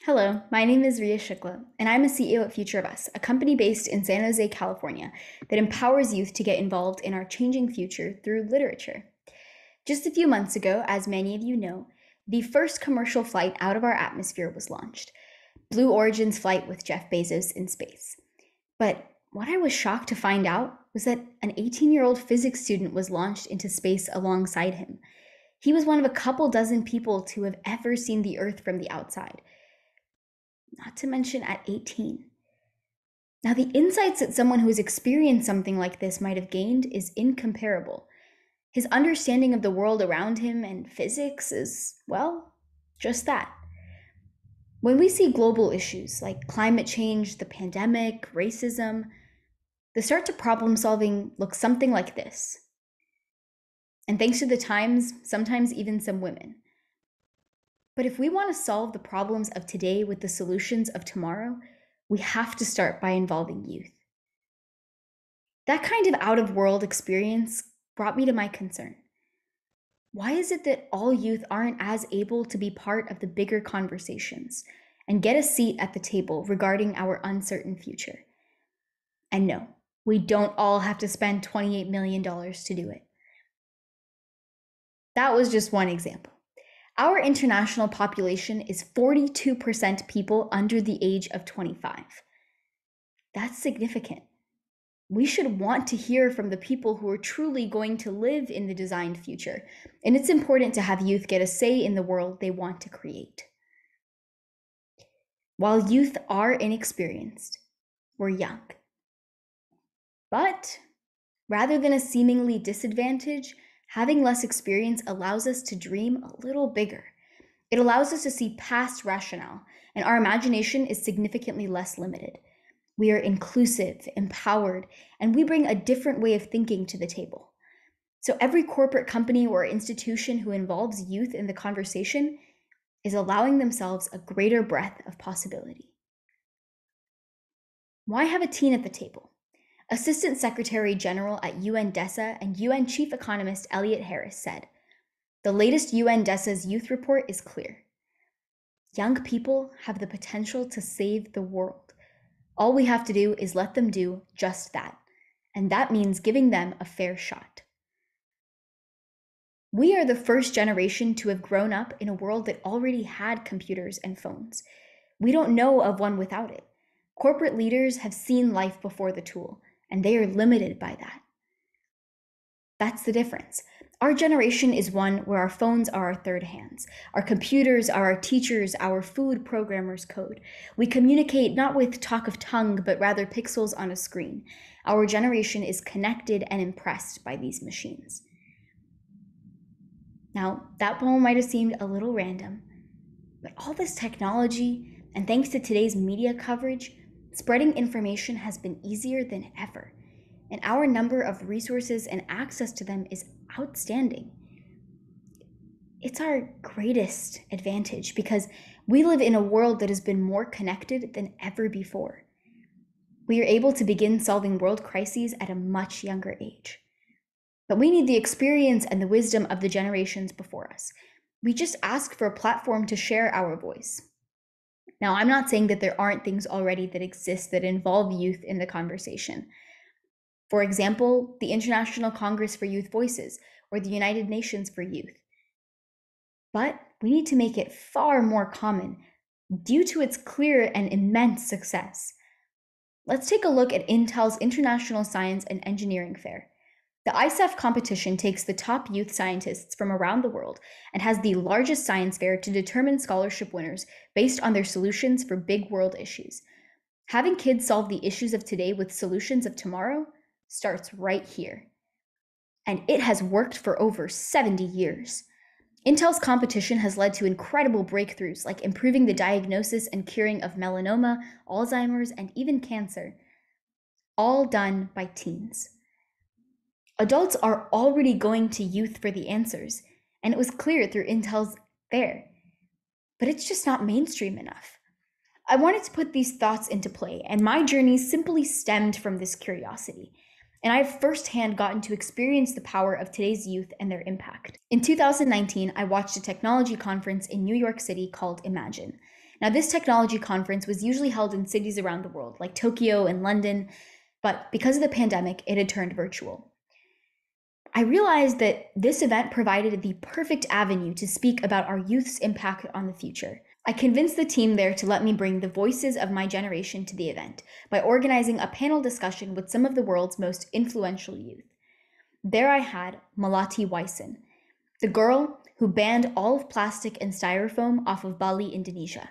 Hello, my name is Riya Shukla, and I'm a CEO at Future of Us, a company based in San Jose, California, that empowers youth to get involved in our changing future through literature. Just a few months ago, as many of you know, the first commercial flight out of our atmosphere was launched, Blue Origin's flight with Jeff Bezos in space. But what I was shocked to find out was that an 18-year-old physics student was launched into space alongside him. He was one of a couple dozen people to have ever seen the Earth from the outside, not to mention at 18. Now, the insights that someone who has experienced something like this might have gained is incomparable. His understanding of the world around him and physics is, well, just that. When we see global issues like climate change, the pandemic, racism, the start to problem solving looks something like this. And thanks to the times, sometimes even some women. But if we want to solve the problems of today with the solutions of tomorrow, we have to start by involving youth. That kind of out-of-world experience brought me to my concern. Why is it that all youth aren't as able to be part of the bigger conversations and get a seat at the table regarding our uncertain future? And no, we don't all have to spend $28 million to do it. That was just one example. Our international population is 42% people under the age of 25. That's significant. We should want to hear from the people who are truly going to live in the designed future, and it's important to have youth get a say in the world they want to create. While youth are inexperienced, we're young. But rather than a seemingly disadvantage, having less experience allows us to dream a little bigger. It allows us to see past rationale, and our imagination is significantly less limited. We are inclusive, empowered, and we bring a different way of thinking to the table. So every corporate company or institution who involves youth in the conversation is allowing themselves a greater breadth of possibility. Why have a teen at the table? Assistant Secretary General at UN-DESA and UN Chief Economist Elliot Harris said, "The latest UN-DESA's youth report is clear. Young people have the potential to save the world. All we have to do is let them do just that, and that means giving them a fair shot." We are the first generation to have grown up in a world that already had computers and phones. We don't know of one without it. Corporate leaders have seen life before the tool, and they are limited by that. That's the difference. Our generation is one where our phones are our third hands. Our computers are our teachers, our food programmers code. We communicate not with talk of tongue, but rather pixels on a screen. Our generation is connected and impressed by these machines. Now, that poem might have seemed a little random, but all this technology, and thanks to today's media coverage, spreading information has been easier than ever, and our number of resources and access to them is outstanding. It's our greatest advantage because we live in a world that has been more connected than ever before. We are able to begin solving world crises at a much younger age. But we need the experience and the wisdom of the generations before us. We just ask for a platform to share our voice. Now, I'm not saying that there aren't things already that exist that involve youth in the conversation. For example, the International Congress for Youth Voices or the United Nations for Youth. But we need to make it far more common due to its clear and immense success. Let's take a look at Intel's International Science and Engineering Fair. The ISEF competition takes the top youth scientists from around the world and has the largest science fair to determine scholarship winners based on their solutions for big world issues. Having kids solve the issues of today with solutions of tomorrow starts right here. And it has worked for over 70 years. Intel's competition has led to incredible breakthroughs like improving the diagnosis and curing of melanoma, Alzheimer's, and even cancer, all done by teens. Adults are already going to youth for the answers, and it was clear through Intel's fair. But it's just not mainstream enough. I wanted to put these thoughts into play, and my journey simply stemmed from this curiosity. And I've firsthand gotten to experience the power of today's youth and their impact. In 2019, I watched a technology conference in New York City called Imagine. Now, this technology conference was usually held in cities around the world, like Tokyo and London, but because of the pandemic, it had turned virtual. I realized that this event provided the perfect avenue to speak about our youth's impact on the future. I convinced the team there to let me bring the voices of my generation to the event by organizing a panel discussion with some of the world's most influential youth. There I had Melati Waisin, the girl who banned all of plastic and styrofoam off of Bali, Indonesia;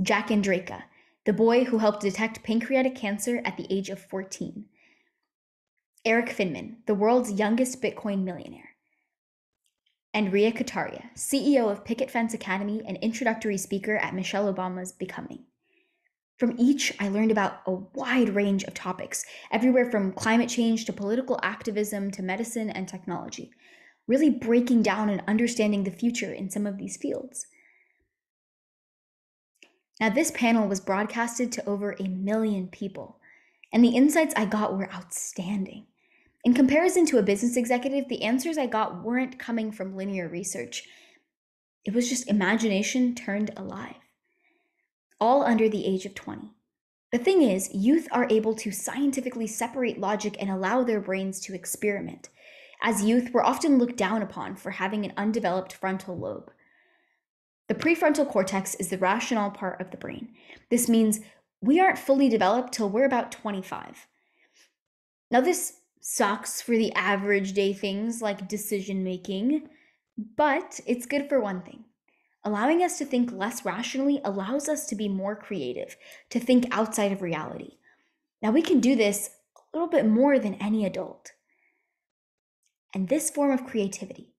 Jack Andraka, the boy who helped detect pancreatic cancer at the age of 14; Eric Finman, the world's youngest Bitcoin millionaire; and Riya Shukla, CEO of Picket Fence Academy and introductory speaker at Michelle Obama's Becoming. From each, I learned about a wide range of topics, everywhere from climate change to political activism to medicine and technology, really breaking down and understanding the future in some of these fields. Now, this panel was broadcasted to over 1 million people, and the insights I got were outstanding. In comparison to a business executive, the answers I got weren't coming from linear research. It was just imagination turned alive. All under the age of 20. The thing is, youth are able to scientifically separate logic and allow their brains to experiment. As youth, we're often looked down upon for having an undeveloped frontal lobe. The prefrontal cortex is the rational part of the brain. This means we aren't fully developed till we're about 25. Now, this sucks for the average day things like decision making, but it's good for one thing. Allowing us to think less rationally allows us to be more creative, to think outside of reality. Now, we can do this a little bit more than any adult. And this form of creativity,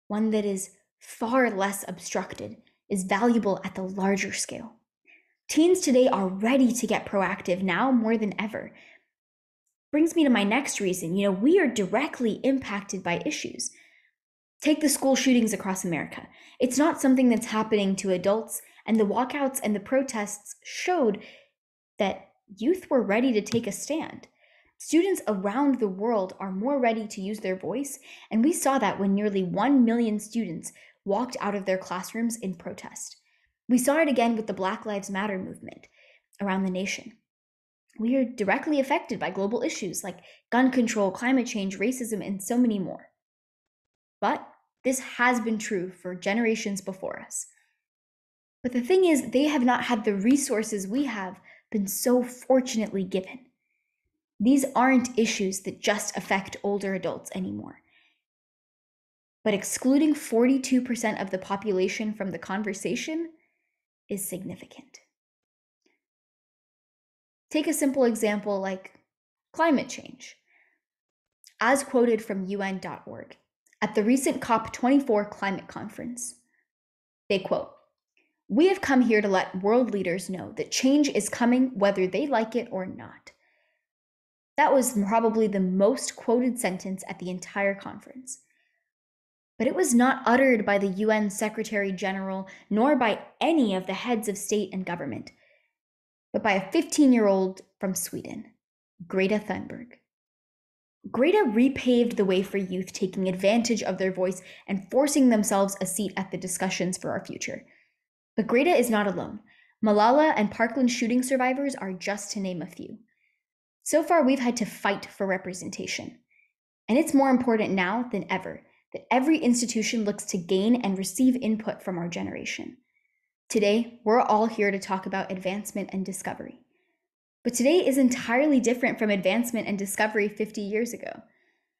one that is far less obstructed, is valuable at the larger scale. Teens today are ready to get proactive now more than ever. Brings me to my next reason. We are directly impacted by issues. Take the school shootings across America. It's not something that's happening to adults, and the walkouts and the protests showed that youth were ready to take a stand. Students around the world are more ready to use their voice, and we saw that when nearly 1 million students walked out of their classrooms in protest. We saw it again with the Black Lives Matter movement around the nation. We are directly affected by global issues like gun control, climate change, racism, and so many more. But this has been true for generations before us. But the thing is, they have not had the resources we have been so fortunately given. These aren't issues that just affect older adults anymore. But excluding 42% of the population from the conversation is significant. Take a simple example like climate change. As quoted from UN.org, at the recent COP24 climate conference, they quote, "We have come here to let world leaders know that change is coming whether they like it or not." That was probably the most quoted sentence at the entire conference. But it was not uttered by the UN Secretary General nor by any of the heads of state and government, but by a 15-year-old from Sweden, Greta Thunberg. Greta repaved the way for youth taking advantage of their voice and forcing themselves a seat at the discussions for our future. But Greta is not alone. Malala and Parkland shooting survivors are just to name a few. So far, we've had to fight for representation. And it's more important now than ever that every institution looks to gain and receive input from our generation. Today, we're all here to talk about advancement and discovery. But today is entirely different from advancement and discovery 50 years ago.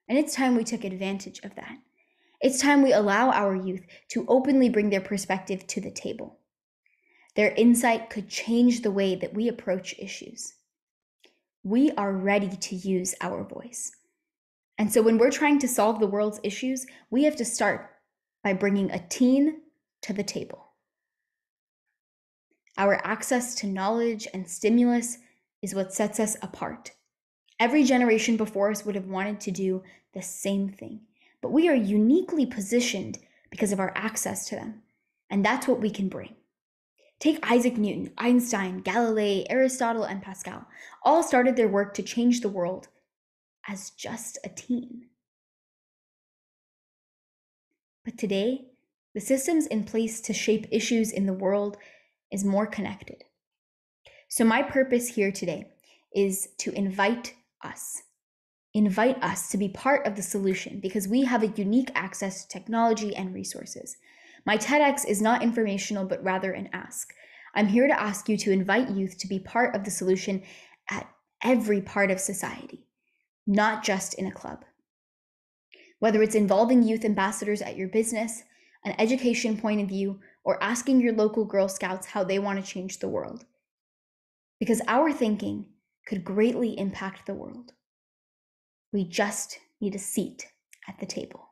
And it's time we took advantage of that. It's time we allow our youth to openly bring their perspective to the table. Their insight could change the way that we approach issues. We are ready to use our voice. And so when we're trying to solve the world's issues, we have to start by bringing a teen to the table. Our access to knowledge and stimulus is what sets us apart. Every generation before us would have wanted to do the same thing, but we are uniquely positioned because of our access to them, and that's what we can bring. Take Isaac Newton, Einstein, Galilei, Aristotle, and Pascal. All started their work to change the world as just a teen. But today, the systems in place to shape issues in the world is more connected. So my purpose here today is to invite us to be part of the solution because we have a unique access to technology and resources. My TEDx is not informational, but rather an ask. I'm here to ask you to invite youth to be part of the solution at every part of society, not just in a club. Whether it's involving youth ambassadors at your business, an education point of view, or asking your local Girl Scouts how they want to change the world. Because our thinking could greatly impact the world. We just need a seat at the table.